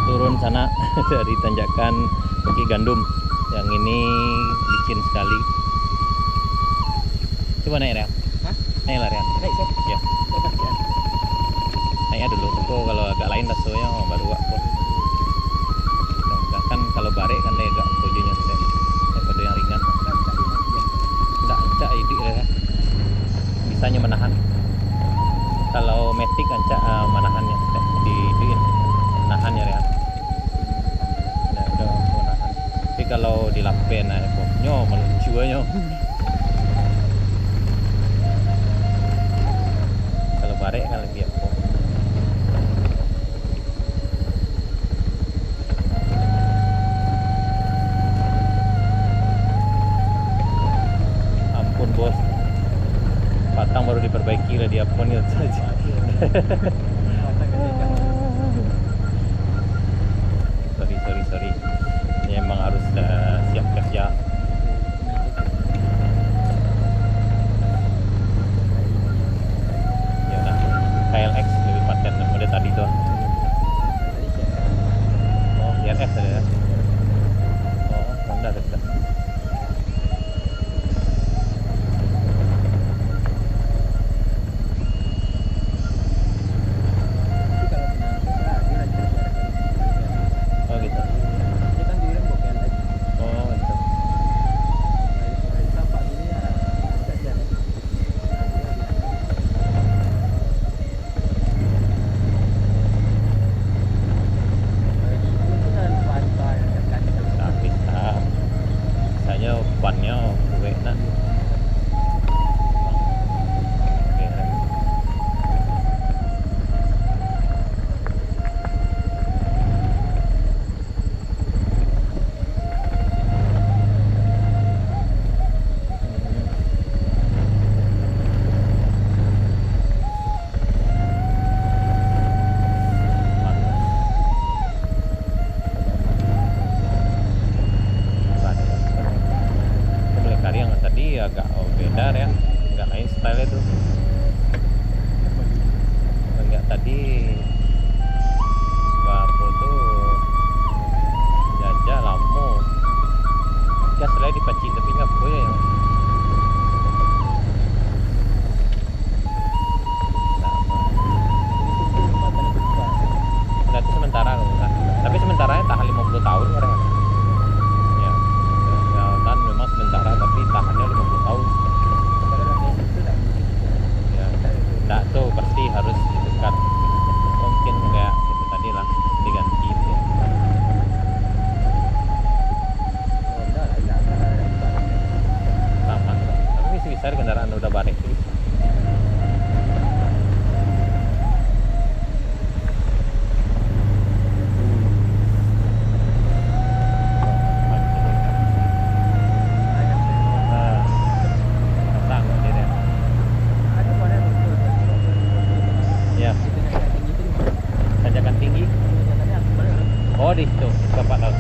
turun sana dari tanjakan Bukit Gandum. Yang ini licin sekali. Coba naik Real. Hah? Naik lah Real. Naik Sob. Ya. Naiknya dulu. Kok kalau agak lain rasanya baru aku. Nah, kan kalau barek kan dia agak bojonya daripada yang ringan. Enggak, ancak idik ya. Bisanya menahan. Kalau metik ancak menahannya diiduin. Menahan ya Real. Udah menahan. Tapi kalau di lampen nyo melucu aja. Kalau barek kan lebih apa? Ampun bos, patang baru diperbaiki lah dia pun ya saja. sorry. Ini emang harus siap kerja. Ya udah, KLX lebih paten model tadi tuh. Oh, RF ada ya. Oh, Honda dekat. Oh gitu. Oh gitu. Bisa. Misalnya bannya gue nak. Oke. Kari yang tadi agak beda ya, nggak lain style itu. Enggak tadi apa tuh jajah lamu. Gas lah dipacik tapi nggak boleh. Berarti sementara loh, tapi sementaranya tahan 50 tahun orang. Ya, dan memang sementara tapi tahannya 50 tahun. Ya, enggak tuh pasti harus dekat. Mungkin kayak itu tadi lah diganti itu. Sama. Tapi bisa kendaraan udah balik tuh. Ya, tanjakan tinggi. Oh di situ, Bapak tahu.